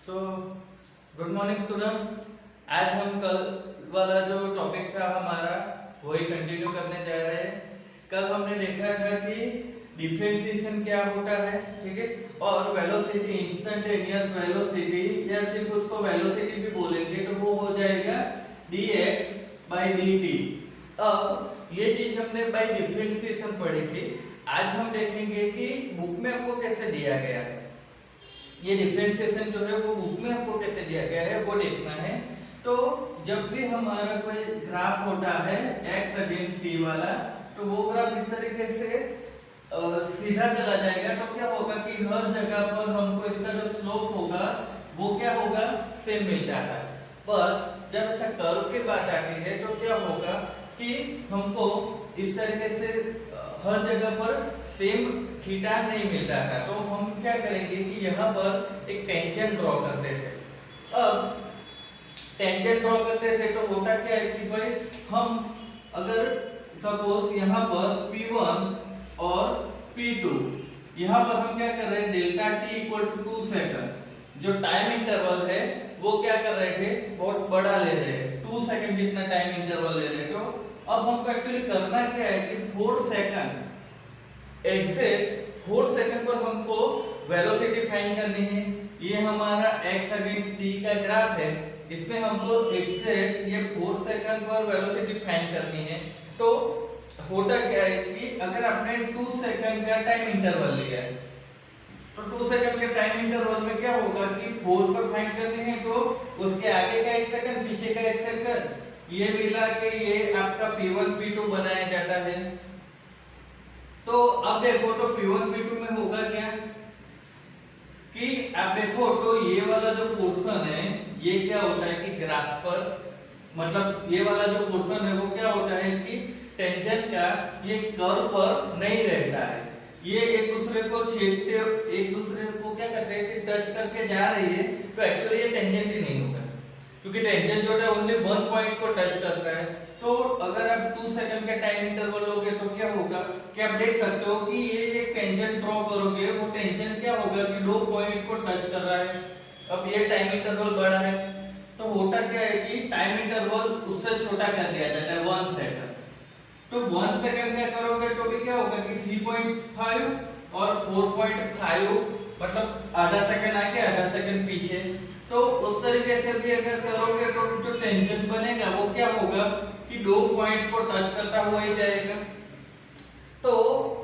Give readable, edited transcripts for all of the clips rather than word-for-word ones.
So good morning students. आज हम कल वाला जो टॉपिक था हमारा वही कंटिन्यू करने जा रहे हैं। कल हमने देखा था कि डिफरेंशिएशन क्या होता है, ठीक है, और वेलोसिटी, इंस्टेंटेनियस वेलोसिटी या सिर्फ उसको वेलोसिटी भी बोलेंगे तो वो हो जाएगा dx by dt। अब ये चीज हमने बाय डिफरेंशिएशन पढ़ी थी। आज हम देखेंगे कि बुक में आपको कैसे दिया गया है ये डिफरेंशिएशन जो है वो बुक में आपको कैसे दिया गया है वो देखना है। तो जब भी हमारा कोई ग्राफ होता है x अगेंस्ट t वाला, तो वो ग्राफ इस तरीके से सीधा चला जाएगा। तो क्या होगा कि हर जगह पर हमको इसका जो स्लोप होगा वो क्या होगा, सेम मिल जाता है। पर जब ऐसा कर्व की बात आती है तो क्या होगा कि हमको इस तरीके से हर जगह पर सेम थीटा नहीं मिलता था। तो हम क्या करेंगे कि यहाँ पर एक टेंजेंट ड्रॉ करते थे। अब टेंजेंट ड्रॉ करते थे तो होता क्या है कि भाई हम अगर सपोज यहाँ पर P1 और P2, यहाँ पर हम क्या कर रहे हैं, delta t equal to 2 second, जो टाइम इंटरवल है वो क्या कर रहे थे, बहुत बड़ा ले रहे हैं, 2 सेकंड जितना टाइम इंटरवल ले रहे हैं। तो अब हमको एक्चुअली करना क्या है कि 4 सेकंड, एग्जैक्ट 4 सेकंड पर हमको वेलोसिटी फाइंड करनी है। ये हमारा x अगेंस्ट t का ग्राफ है, इसमें हमको एग्जैक्ट ये 4 सेकंड पर वेलोसिटी फाइंड करनी है। तो होता क्या है कि अगर आपने 2 सेकंड का टाइम इंटरवल लिया है तो 2 सेकंड के टाइम इंटरवल में क्या होगा कि 4 पर फाइंड करनी है, तो उसके आगे का 1 सेकंड, पीछे का 1 सेकंड, ये मिला के ये आपका P1 P2 बनाया जाता है। तो अब देखो तो P1 P2 में होगा क्या कि आप देखो तो ये वाला जो पोर्शन है ये क्या होता है कि ग्राफ पर, मतलब ये वाला जो पोर्शन है वो क्या होता है कि टेंजेंट का ये कर्व पर नहीं रहता है, ये एक दूसरे को छेदते, एक दूसरे को क्या करते हैं कि टच करके जा रही है। तो एक्चुअली ये टेंजेंट ही नहीं होगा, क्योंकि टेंजेंट जो है ओनली वन पॉइंट को टच करता है। तो अगर आप 2 सेकंड का टाइम इंटरवल लोगे तो क्या होगा कि आप देख सकते हो कि ये एक टेंजेंट ड्रॉ करोगे, वो टेंजेंट क्या होगा कि 2 पॉइंट को टच कर रहा है। अब ये टाइम इंटरवल बड़ा है तो होता क्या है कि टाइम इंटरवल उससे छोटा कर दिया जाता है 1 सेकंड। तो 1 सेकंड क्या करोगे तो भी क्या होगा कि 3.5 और 4.5, मतलब आधा सेकंड आगे आधा सेकंड पीछे। तो उस तरीके से भी अगर करोगे तो जो टेंजेंट बनेगा वो क्या होगा कि 2 पॉइंट को टच करता हुआ ही जाएगा। तो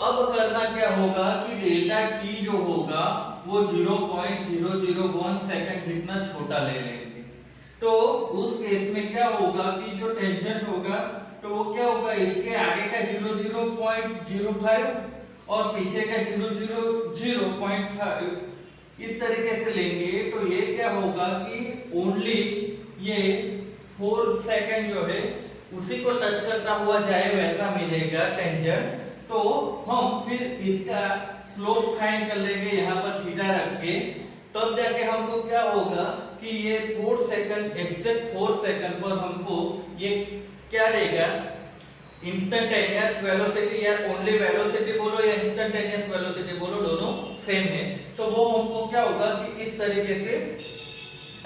अब करना क्या होगा कि डेल्टा t जो होगा वो 0.001 सेकंड जितना छोटा ले लेंगे। तो उस केस में क्या होगा कि जो टेंजेंट होगा तो वो क्या होगा, इसके आगे का 0.05 और पीछे का 0.5 इस तरीके से लेंगे। तो ये क्या होगा कि ओनली ये 4 सेकंड जो है उसी को टच करता हुआ जाए वैसा मिलेगा टेंजेंट। तो हम फिर इसका स्लोप फाइंड कर लेंगे यहाँ पर थीटा रख के, तब जाके हमको क्या होगा कि ये 4 सेकंड, एग्जैक्ट 4 सेकंड पर हमको ये क्या देगा, इंस्टेंटेनियस वेलोसिटी, या ओनली वेलोसिटी बोलो या इंस्टेंटेनियस वेलोसिटी बोलो, दोनों सेम है। तो वो हमको क्या होगा कि इस तरीके से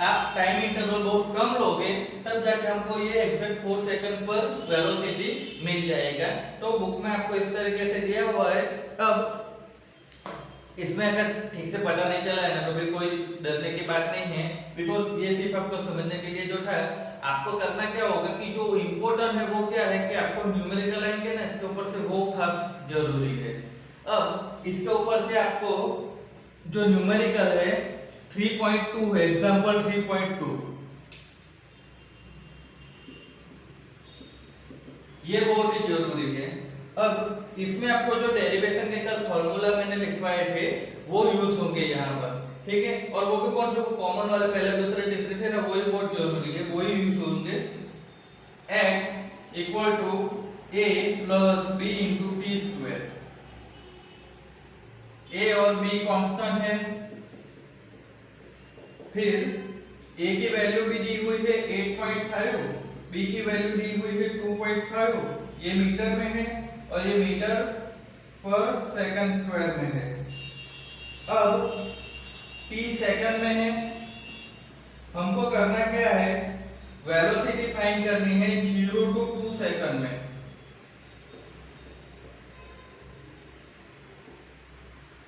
आप टाइम इंटरवल बहुत कम लोगे तब जाके हमको ये एग्जैक्ट 4 सेकंड पर वेलोसिटी मिल जाएगा। तो बुक में आपको इस तरीके से दिया हुआ है। अब इसमें अगर ठीक से पता नहीं चला है ना तो भी कोई डरने की बात नहीं है, बिकॉज ये सिर्फ आपको समझने के लिए जो था। आपको करना क्या होगा कि जो इम्पोर्टेंट है वो क्या है कि आपको न्यूमेरिकल आएंगे ना, इसके ऊपर से वो खास जरूरी है। अब इसके ऊपर से आपको जो न्यूमेरिकल है 3.2 है, एग्जांपल 3.2, ये बहुत ही जरूरी है। अब इसमें आपको जो डेरिवेशन के कल फार्मूला मैंने लिखवाए थे वो यूज होंगे यहाँ पर, ठीक है, और वो भी कौन से, वो कॉमन वाले पहले दूसरे तीसरे थे ना, वही बहुत जरूरी है, वही यूज होंगे। x equal to a plus b into T square, a और b कांस्टेंट है, फिर a की वैल्यू भी दी हुई है 8.5, b की वैल्यू दी हुई है 2.5, ये मीटर में है और ये मीटर पर सेकंड स्क्वायर में है। अब t सेकंड में है हमको करना क्या है, वेलोसिटी फाइंड करनी है 0 to 2 सेकंड में।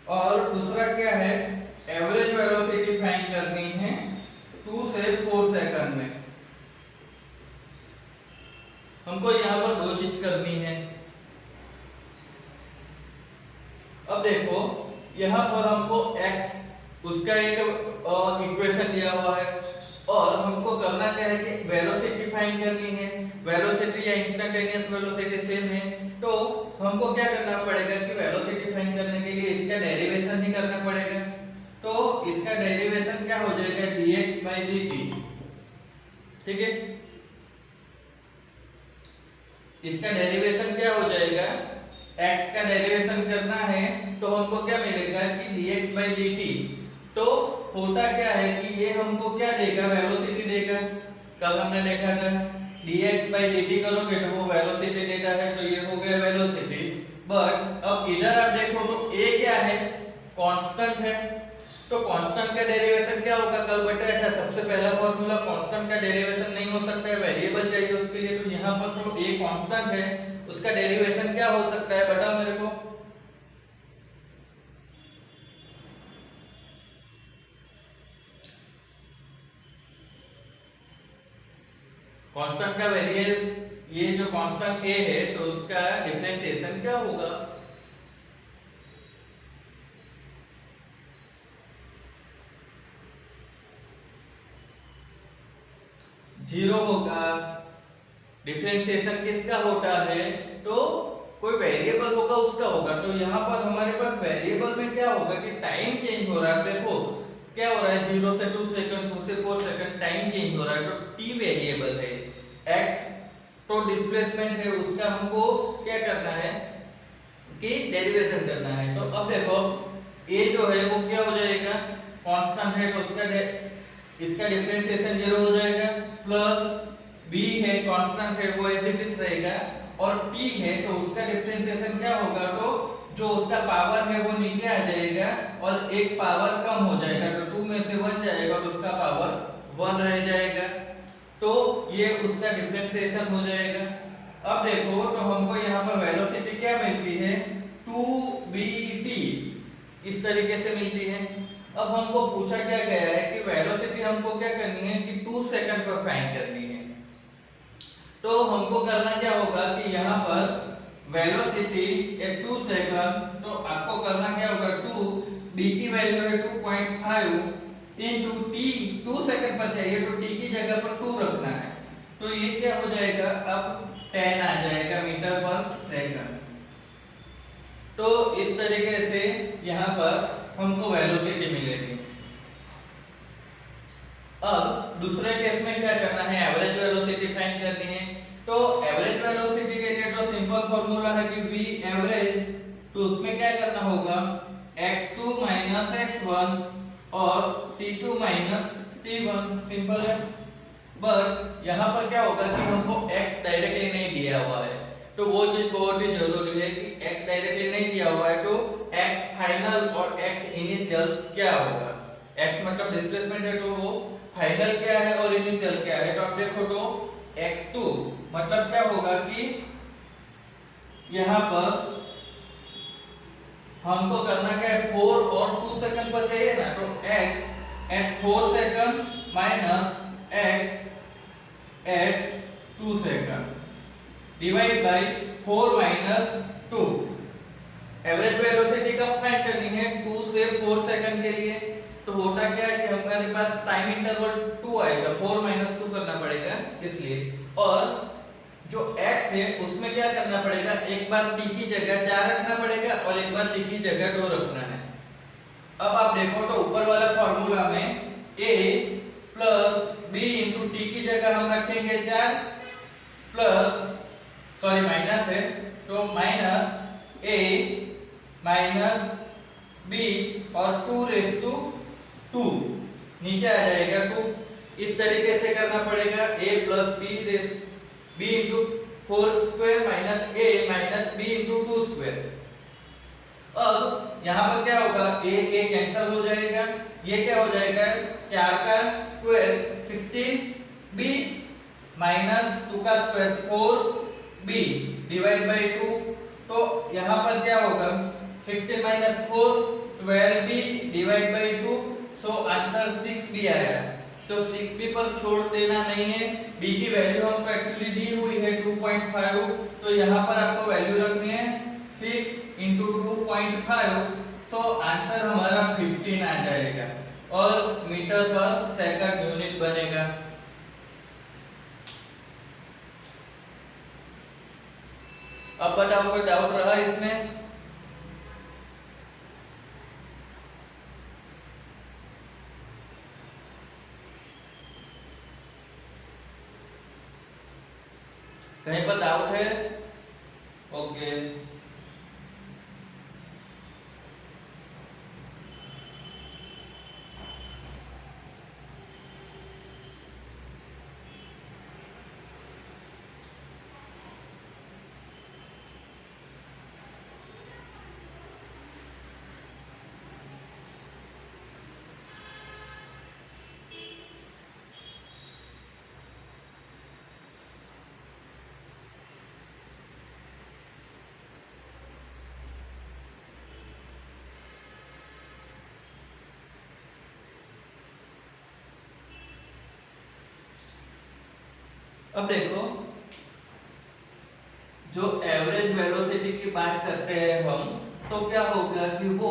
और दूसरा क्या है, एवरेज वेलोसिटी फाइंड करनी है 2 से 4 सेकंड में। हमको यहाँ पर दो चीज करनी है। अब देखो यहाँ पर हमको x उसका एक इक्वेशन दिया हुआ है और हमको करना क्या है कि वेलोसिटी फाइंड करनी है। वेलोसिटी या इंस्टेंटेनियस वेलोसिटी सेम है, तो हमको क्या करना पड़ेगा कि वेलोसिटी फाइंड करने के लिए इसका डेरिवेशन ही करना पड़ेगा। तो इसका डेरिवेशन क्या हो जाएगा, dx by dt। ठीक है, इसका डेरिवेशन क्या हो जाएगा, x का डेरिवेशन करना है तो हमको क्या मिलेगा कि dx by dt। तो होता क्या है कि ये हमको क्या देगा, वेलोसिटी देगा। कल हमने देखा था dx by dt करोगे तो वो वेलोसिटी देता है, तो ये हो गया वेलोसिटी। बट अब इधर आप देखो तो a क्या है, कांस्टेंट है। तो कांस्टेंट का डेरिवेशन क्या होगा, कल बताया था सबसे पहला फार्मूला कांस्टेंट का डेरिवेशन नहीं हो सकता है, वेरिएबल चाहिए उसके लिए। तो यहाँ पर तो a कांस्टेंट है, उसका डेरिवेशन क्या हो सकता है, बताओ मेरे को। कांस्टेंट का वेरिएबल, ये जो कांस्टेंट a है तो उसका डिफरेंशिएशन क्या होगा, जीरो होगा। डिफरेंशिएशन किसका होता है, तो कोई वेरिएबल होगा उसका होगा। तो यहाँ पर हमारे पास वेरिएबल में क्या होगा कि टाइम चेंज हो रहा है। देखो क्या हो रहा है, 0 से 2 सेकंड, 2 से 4 सेकंड टाइम चेंज हो रहा है। तो t वेरिएबल है, x तो डिस्प्लेसमेंट है, उसका हमको क्या करना है कि डेरिवेशन करना है। तो अब देखो a जो है वो क्या हो जाएगा, कांस्टेंट है तो उसका इसका डिफरेंशिएशन 0 हो जाएगा, प्लस b है कांस्टेंट है वो ऐसे इट रहेगा, और t है तो उसका डिफरेंशिएशन क्या होगा, तो जो उसका पावर है वो नीचे आ जाएगा और एक पावर कम हो जाएगा। तो 2 में से 1 जाएगा तो उसका पावर 1 रह जाएगा। तो ये उसका डिफरेंशिएशन हो जाएगा। अब देखो तो हमको यहाँ पर वेलोसिटी क्या मिलती है, 2bt इस तरीके से मिलती है। अब हमको पूछा क्या गया है कि वेलोसिटी हमको क्या करनी है कि 2 सेकंड पर फाइंड करनी है। तो हमको करना क्या होगा कि यहाँ पर वेलोसिटी एट 2 सेकंड, तो आपको करना क्या होगा, 2 d की वैल्यू है 2.5 इनटू t 2 सेकंड पर चाहिए तो t की जगह पर 2 रखना है। तो ये क्या हो जाएगा, अब 10 आ जाएगा मीटर पर सेकंड। तो इस तरीके से यहाँ पर हमको वेलोसिटी मिलेगी। अब दूसरे केस में क्या करना है, एवरेज वेलोसिटी फाइंड करनी है। तो एवरेज वेलोसिटी के लिए जो सिंपल फार्मूला है कि v एवरेज, तो उसमें क्या करना होगा, x2 माइनस x1 और t2 माइनस t1, सिंपल है। बट यहाँ पर क्या होगा कि हमको x डायरेक्टली नहीं दिया हुआ है, तो वो चीज बहुत ही जरूरी है कि x डायरेक्टली नहीं दिया हुआ है तो x फाइनल और x इनिशियल क्या होगा। x मतलब डिस्प्लेसमेंट है तो वो फाइनल क्या है और इनिशियल क्या है। तो आप देखो तो x2 मतलब क्या होगा कि यहाँ पर हमको करना क्या है, 4 और 2 सेकंड पर चाहिए ना, तो x at 4 second minus x at 2 second divide by 4 minus 2। Average velocity कब फाइंड करनी है, 2 से 4 सेकंड के लिए। तो होता क्या है कि हमारे पास टाइम इंटरवल 2 आएगा, 4 माइनस 2 करना पड़ेगा इसलिए। और जो x है उसमें क्या करना पड़ेगा, एक बार t की जगह 4 रखना पड़ेगा और एक बार t की जगह 2 रखना है। अब आप देखो तो ऊपर वाला फार्मूला में a plus b into t की जगह हम रखेंगे 4 प्लस सॉरी माइनस है तो माइनस a माइनस b और 2 रेस टू 2 नीचे आ जाएगा 2। इस तरीके से करना पड़ेगा a प्लस b रेस b into 4 square minus a minus b into 2 square. अब यहाँ पर क्या होगा, a कैंसिल हो जाएगा, ये क्या हो जाएगा 4 का स्क्वायर 16b माइनस 2 का स्क्वायर 4b डिवाइड बाय 2। तो यहाँ पर क्या होगा 16 minus 4 12b divide by 2। So answer 6b आया। तो 6b पर छोड़ देना नहीं है। b की वैल्यू हमको एक्चुअली दी हुई है 2.5। तो यहाँ पर आपको वैल्यू रखनी है 6 into 2.5। तो आंसर हमारा 15 आ जाएगा और मीटर पर सेकंड यूनिट बनेगा। अब बताओ कोई डाउट रहा इसमें? कहीं पर डाउट है? ओके अब देखो जो एवरेज वेलोसिटी की बात करते हैं हम, तो क्या होगा कि वो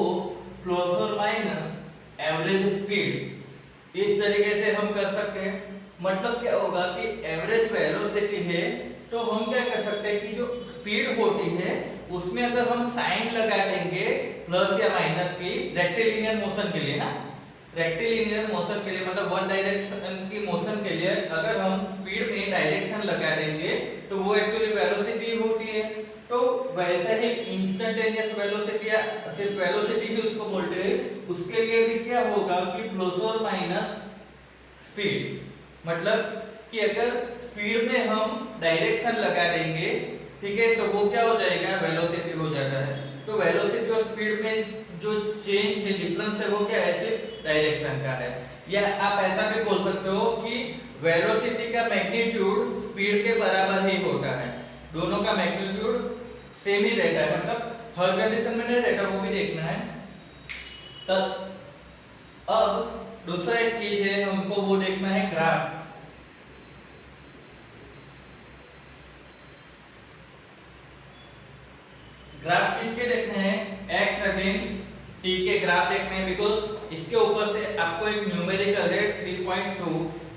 प्लस और माइनस एवरेज स्पीड इस तरीके से हम कर सकते हैं। मतलब क्या होगा कि एवरेज वेलोसिटी है तो हम क्या कर सकते हैं कि जो स्पीड होती है उसमें अगर हम साइन लगा देंगे प्लस या माइनस की रेक्टिलिनियर मोशन के लिए ना, रेक्टिलिनियर मोशन के लिए मतलब वन डायरेक्शन की मोशन के लिए अगर हम स्पीड में डायरेक्शन लगा देंगे तो वो एक्चुअली वेलोसिटी होती है। तो वैसे ही इंस्टेंटेनियस वेलोसिटी या सिर्फ वेलोसिटी ही उसको बोलते हैं, उसके लिए भी क्या होगा कि प्लस और माइनस स्पीड, मतलब कि अगर स्पीड में हम डायरेक्शन लगा देंगे, ठीक है, तो वो क्या हो जाएगा वेलोसिटी हो जाता है। तो वेलोसिटी और स्पीड में जो चेंज है डिफरेंस है वो क्या है सिर्फ डायरेक्शन का है। या आप ऐसा भी बोल सकते हो कि वेलोसिटी का मैग्नीट्यूड स्पीड के बराबर ही होता है, दोनों का मैग्नीट्यूड सेम ही रहता है, मतलब हर कंडीशन में नहीं रहता, वो भी देखना है। तब अब दूसरा एक चीज है हमको वो देखना है ग्राफ। ग्राफ किसके देखने हैं? x अगेंस्ट t के ग्राफ देखने हैं, बिकॉज इसके ऊपर से आपको एक न्यूमेरिकल है 3.2,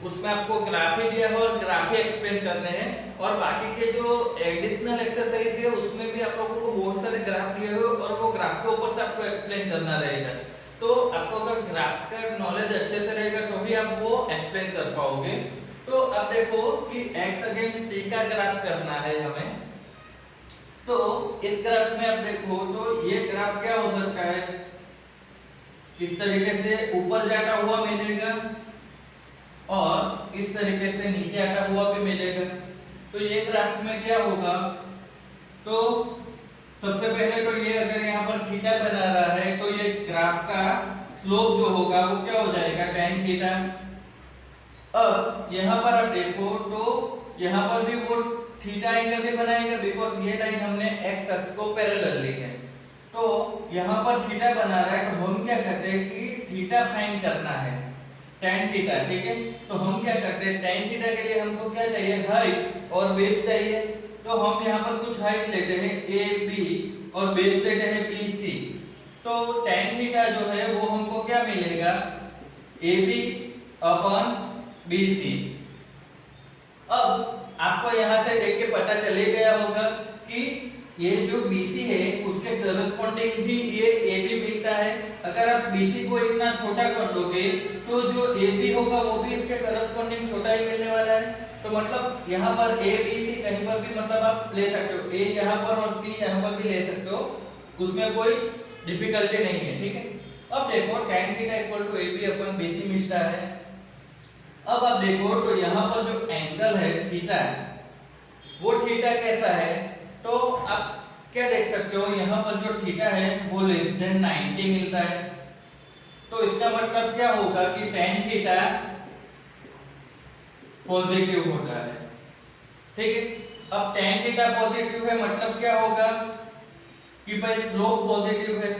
उसमें आपको ग्राफ ही दिया है और ग्राफ ही एक्सप्लेन करने हैं। और बाकी के जो एडिशनल एक्सरसाइज है उसमें भी आप लोगों को बहुत सारे ग्राफ दिए हुए और वो ग्राफ के ऊपर से आपको एक्सप्लेन करना रहेगा। तो आपको अगर ग्राफ का नॉलेज अच्छे से रहेगा तो ही आप वो एक्सप्लेन कर पाओगे। तो अब देखो कि x अगेंस्ट t का ग्राफ करना है हमें, तो इस ग्राफ में अब देखो तो ये ग्राफ क्या हो सकता है, इस तरीके से ऊपर जाता हुआ मिलेगा और इस तरीके से नीचे आता हुआ भी मिलेगा। तो ये ग्राफ में क्या होगा, तो सबसे पहले तो ये अगर यहाँ पर थीटा बना रहा है तो ये ग्राफ का स्लोप जो होगा वो क्या हो जाएगा tan थीटा। अब यहाँ पर आप देखो तो यहाँ पर भी वो थीटा एंगल ही बनाएगा, बिकॉज ये लाइन हमने x अक्ष को पैरेलल ली है। तो यहाँ पर थीटा बना रहा है तो हम क्या करते हैं कि थीटा फाइंड करना है tan थीटा, ठीक है। तो हम क्या करते हैं tan थीटा के लिए हमको क्या चाहिए, हाइट और बेस चाहिए। तो हम यहाँ पर कुछ हाइट लेते हैं AB और बेस लेते हैं BC। तो tan थीटा जो है वो हमको क्या मिलेगा AB अपॉन BC। अब आपको यहाँ से देख के पता चले गया होगा कि ये जो BC है उसके करस्पॉन्डिंग ही ये AB मिलता है। अगर आप BC को इतना छोटा कर दोगे तो जो AB होगा वो भी इसके करस्पॉन्डिंग छोटा ही मिलने वाला है। तो मतलब यहाँ पर ABC कहीं पर भी मतलब आप ले सकते हो, A यहाँ पर और C यहाँ पर भी ले सकते हो, उसमें कोई डिफिकल्टी नहीं है, ठीक है। अब देखो tan theta equal to AB upon BC मिलता है। अब आप देखो तो यहाँ पर जो एंगल है थीटा, वो थीटा कैसा है, तो आप क्या देख सकते हो यहाँ पर जो थीटा है वो लेस देन 90 मिलता है। तो इसका मतलब क्या होगा कि tan थीटा पॉजिटिव होता है। ठीक है, अब tan थीटा पॉजिटिव है मतलब क्या होगा कि भाई स्लोप पॉजिटिव है।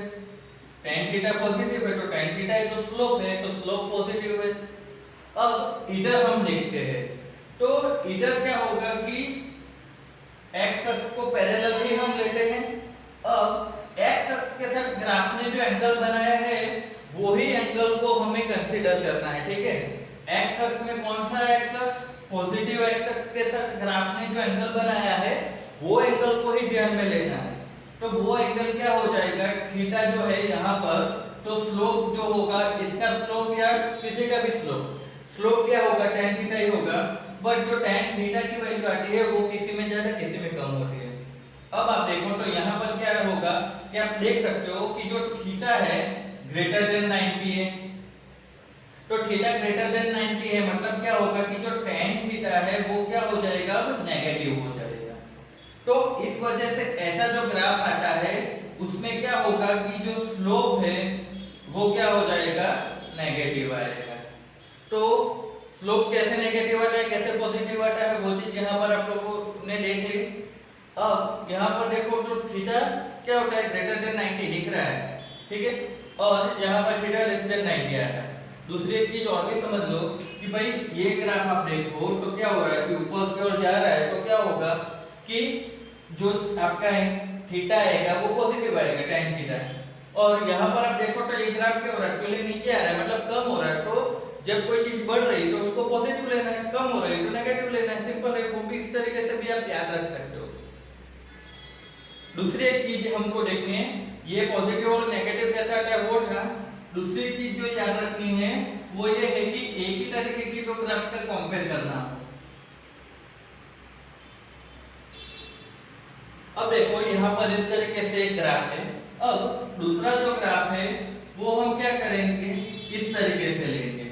tan थीटा पॉजिटिव है तो tan थीटा ही तो स्लोप है, तो स्लोप पॉजिटिव है। अब इधर हम देखते हैं, तो इधर क्या होगा कि x अक्ष को पैरेलल ही हम लेते हैं। अब x अक्ष के साथ ग्राफ ने जो एंगल बनाया है वही एंगल को हमें कंसीडर करना है। ठीक है, x अक्ष में कौन सा x अक्ष, पॉजिटिव x अक्ष के साथ ग्राफ ने जो एंगल बनाया है वो एंगल को ही ध्यान में लेना है। तो वो एंगल क्या हो जाएगा, थीटा जो है यहाँ पर, तो स्लोप जो होगा इसका स्लोप या किसी का भी स्लोप क्या होगा, tan थीटा ही होगा। बट जो tan थीटा की वैल्यू आती है वो किसी में ज्यादा किसी में कम होती है। अब आप देखो तो यहाँ पर क्या होगा कि आप देख सकते हो कि जो थीटा है ग्रेटर देन 90 है, तो थीटा ग्रेटर देन 90 है मतलब क्या होगा कि जो tan थीटा है वो क्या हो जाएगा, अब नेगेटिव हो जाएगा। तो इस वजह से ऐसा जो ग्राफ आता है उसमें क्या होगा कि जो स्लोप है वो क्या हो जाएगा, नेगेटिव आएगा। तो स्लोप कैसे नेगेटिव आता है, कैसे पॉजिटिव आता है, वो चीज यहाँ पर आप लोगों ने देख ली। अब यहाँ पर देखो तो थीटा क्या होता है, ग्रेटर देन 90 दिख रहा है। ठीक है, और यहाँ पर थीटा लेस देन 90 आता है। दूसरी एक चीज और भी समझ लो कि भाई ये ग्राफ आप देखो तो क्या हो रहा है कि ऊपर की ओर जा रहा है, तो क्या होगा कि जो आपका थीटा आएगा वो पॉजिटिव आएगा, tan थीटा। और यहाँ पर आप देखो तो ये ग्राफ क्या हो रहा है, एक्चुअली नीचे आ रहा है मतलब कम हो रहा है। तो जब कोई चीज बढ़ रही है तो उसको पॉजिटिव लेना है, कम हो रही है तो नेगेटिव लेना है, सिंपल है। वो भी इस तरीके से भी आप याद रख सकते हो। दूसरी एक चीज हमको देखनी है, ये पॉजिटिव और नेगेटिव कैसा आता है वो था। दूसरी चीज जो याद रखनी है वो ये है कि एक ही तरीके की दो ग्राफ का कंपेयर करना। अब देखो यहाँ पर इस तरीके से एक ग्राफ है। अब दूसरा जो ग्राफ है वो हम क्या करेंगे, इस तरीके से लेंगे।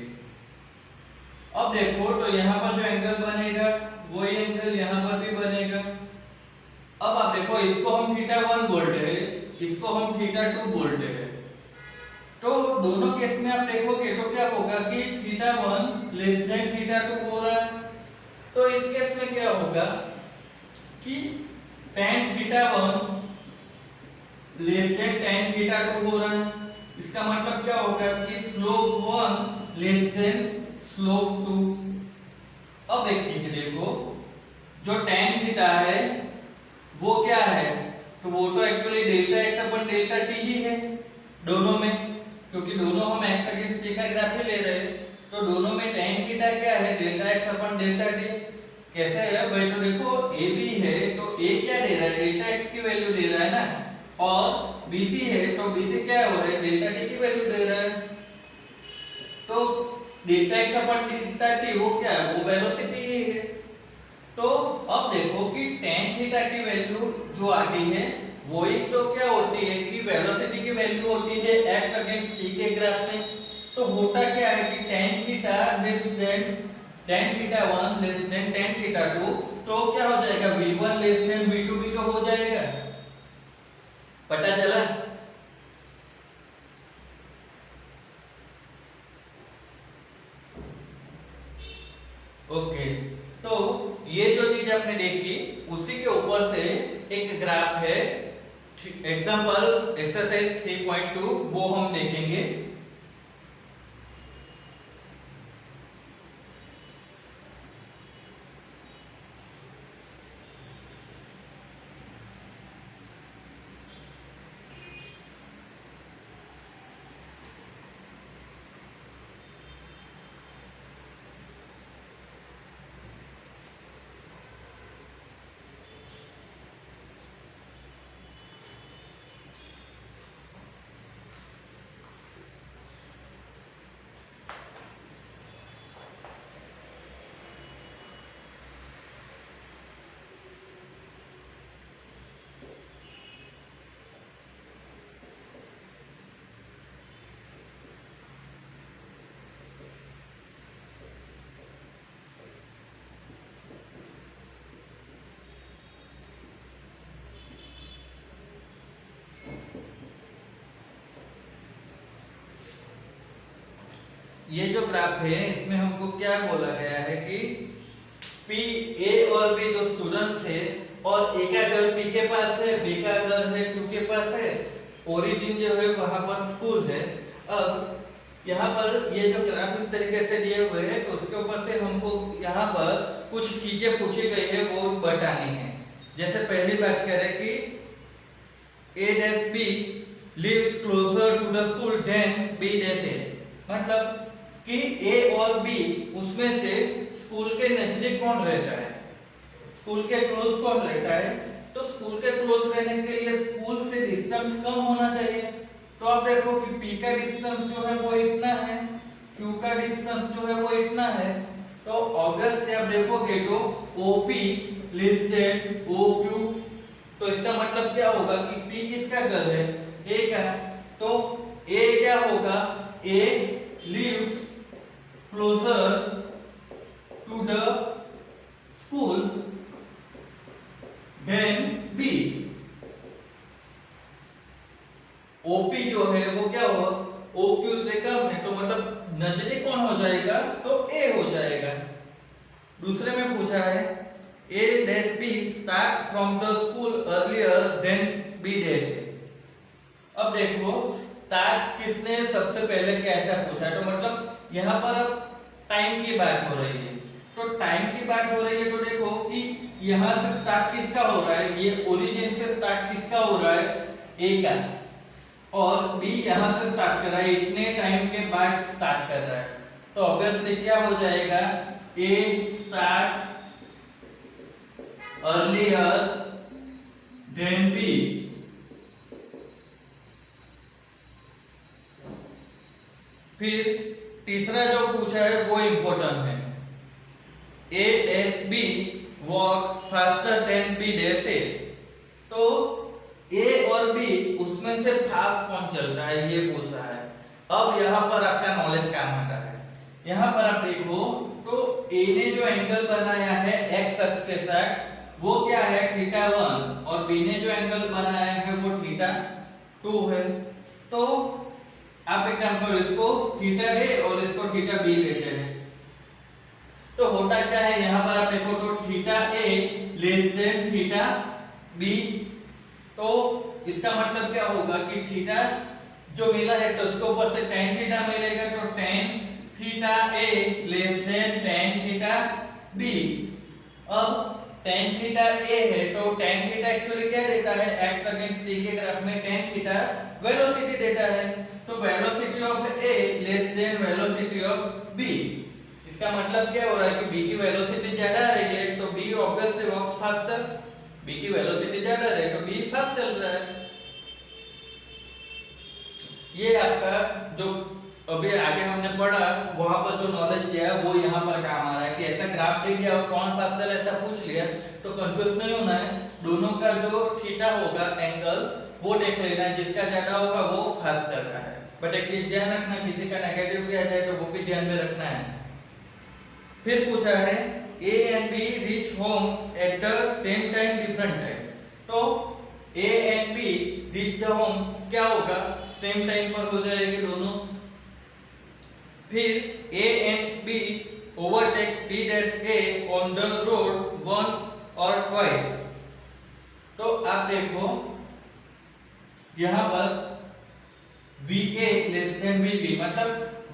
अब देखो तो यहाँ पर जो एंगल बनेगा वही एंगल यहाँ पर भी बनेगा। अब आप देखो इसको हम थीटा 1 बोलते हैं, इसको हम थीटा 2 बोलते हैं। तो दोनों केस में आप देखोगे तो क्या होगा कि थीटा 1 लेस देन थीटा 2 हो रहा है। तो इस केस में क्या होगा कि tan theta 1 less than tan theta 2 हो रहा है। इसका मतलब क्या होगा कि स्लोप 1 लेस देन स्लोप 2। अब एक चीज देखो, जो tan थीटा है वो क्या है, तो वो तो एक्चुअली डेल्टा x अपन डेल्टा t ही है दोनों में, क्योंकि दोनों हम x अगेंस्ट t का ग्राफ ही ले रहे हैं। तो दोनों में tan थीटा क्या है, डेल्टा x अपन डेल्टा t। कैसे है भाई, तो देखो a b है तो a क्या दे रहा है, डेल्टा x की वैल्यू दे रहा है ना, और bc है तो bc क्या हो रहा है, डेल्टा t की वैल्यू दे रहा है। तो डेल्टा x अपन डेल्टा t वो क्या है, वो वेलोसिटी ही है। तो अब देखो कि tan थीटा की वैल्यू जो आती है वो ही तो क्या होती है कि वेलोसिटी की वैल्यू होती है x अगेंस्ट t के ग्राफ में। तो होता क्या है कि tan theta less than tan theta 1 less than tan theta 2, तो क्या हो जाएगा, v1 लेस देन v2 भी तो हो जाएगा। पता चला? ओके, तो ये जो चीज आपने देखी उसी के ऊपर से एक ग्राफ है, एग्जांपल एक्सरसाइज 3.2 वो हम देखेंगे। ये जो ग्राफ है इसमें हमको क्या बोला गया है कि पी ए और बी दो स्टूडेंट्स है और ए का घर पी के पास है, बी का घर है क्यू के पास है, ओरिजिन जो है वहां पर स्कूल है। अब यहाँ पर ये जो ग्राफ इस तरीके से दिए हुए हैं तो उसके ऊपर से हमको यहाँ पर कुछ चीजें पूछी गई है वो बतानी है। जैसे पहली बात करें कि A dash B lives closer to the school than B dash A, मतलब कि A और B उसमें से स्कूल के नजदीक कौन रहता है, स्कूल के क्लोज कौन रहता है। तो स्कूल के क्लोज रहने के लिए स्कूल से डिस्टेंस कम होना चाहिए। तो आप देखो कि P का डिस्टेंस जो है वो इतना है, Q का डिस्टेंस जो है वो इतना है। तो ऑब्वियसली आप देखोगे तो OP लेस देन OQ, तो इसका मतलब क्या होगा कि P किसका घर है, A का। तो A क्या होगा, A lives closer to the school than B। OP जो है वो क्या होगा, OQ से कम है, तो मतलब नजदीक कौन हो जाएगा, तो A हो जाएगा। दूसरे में पूछा है A dash B starts from the school earlier than B dash A। अब देखो स्टार्ट किसने सबसे पहले कैसा पूछा, तो मतलब यहाँ पर अब टाइम की बात हो रही है। तो टाइम की बात हो रही है तो देखो कि यहाँ से स्टार्ट किसका हो रहा है, ये ओरिजिन से स्टार्ट किसका हो रहा है, A का, और B यहाँ से स्टार्ट कर रहा है, इतने टाइम के बाद स्टार्ट कर रहा है। तो ऑब्वियसली क्या हो जाएगा, A starts earlier than B। फिर तीसरा जो पूछा है वो इंपॉर्टेंट है, A dash B walk faster than B dash A। तो A और B उसमें से फास्ट कौन चल रहा है ये पूछ रहा है। अब यहाँ पर आपका नॉलेज काम आता है। यहाँ पर आप देखो तो A ने जो एंगल बनाया है x अक्ष के साथ वो क्या है, θ1, और B ने जो एंगल बनाया है वो θ2 है। तो आप एक काम करो, इसको θA और इसको θB लेते हैं। तो होता क्या है, यहाँ पर आप देखो तो θA लेस देन θB। तो इसका मतलब क्या होगा कि थीटा जो मिला है तो उसके ऊपर से tan थीटा मिलेगा, तो tan theta A less than tan theta B। अब tan थीटा A है तो tan थीटा एक्चुअली क्या देता है, x अगेंस्ट t के ग्राफ में tan थीटा वेलोसिटी देता है। तो velocity of A less than velocity of B। इसका मतलब क्या हो रहा है कि B की वेलोसिटी ज्यादा आ रही है तो B ऑब्वियसली वॉक्स फास्टर, B की वेलोसिटी ज्यादा है तो B फास्ट चल रहा है। ये आपका जो अभी आगे हमने पढ़ा वहां पर जो नॉलेज दिया है वो यहाँ पर काम आ रहा है कि ऐसा ग्राफ दे दिया और कौन फास्टर ऐसा पूछ लिया तो कंफ्यूज नहीं होना है। दोनों का जो थीटा होगा एंगल वो देख लेना है, जिसका ज्यादा होगा वो फास्टर का है। बट एक चीज ध्यान रखना, किसी का नेगेटिव भी आ जाए तो वो भी ध्यान में रखना है। फिर पूछा है A and B reach home at the same time different time। तो A and B reach the home क्या होगा, सेम टाइम पर हो जाएंगे दोनों। फिर A and B overtakes B dash A on the road once or twice। तो आप देखो यहाँ पर VA less than VB, मतलब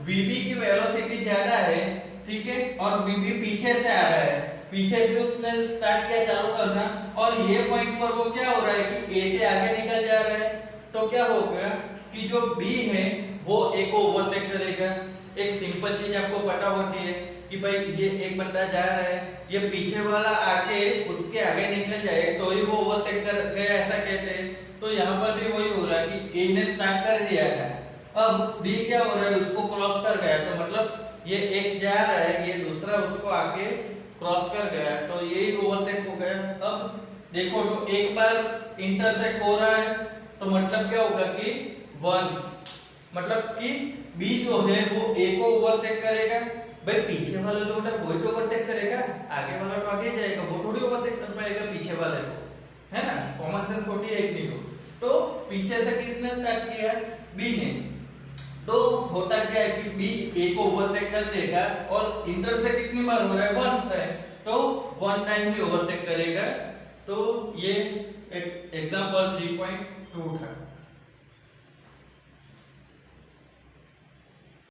VB की वेलोसिटी ज्यादा है, ठीक है, और VB पीछे से आ रहा है, पीछे से उसने स्टार्ट किया चालू करना, और ये पॉइंट पर वो क्या हो रहा है कि A से आगे निकल जा रहा है। तो क्या होगा कि जो B है वो A को ओवरटेक करेगा। एक सिंपल चीज आपको पता होती है कि भाई ये एक बंदा जा रहा है, ये पीछे वाला आके उसके आगे निकल जाए तो ही वो ओवरटेक कर गया ऐसा कहते हैं। तो यहाँ पर भी वही हो रहा है कि A ने स्टार्ट कर दिया है, अब B क्या हो रहा है उसको क्रॉस कर गया, तो मतलब ये एक जा रहा है, ये दूसरा उसको आके क्रॉस कर गया तो यही ओवरटेक हो गया। अब देखो तो एक बार इंटरसेक्ट हो रहा है तो मतलब क्या होगा कि वंस, मतलब कि B जो है वो A को ओवरटेक करेगा। भाई पीछे वाला जो होता है वो तो ओवरटेक करेगा, आगे वाला तो आगे जाएगा, वो थोड़ी ओवरटेक कर पाएगा पीछे वाले को, है ना, कॉमन सेंस होती है एक नहीं को। तो पीछे से किसने स्टार्ट किया, B ने। तो होता क्या है कि B A को ओवरटेक कर देगा और इंटरसेक्ट कितनी बार हो रहा है, वन टाइम। तो 1 टाइम ही ओवरटेक करेगा। तो ये एग्जांपल 3.2 था।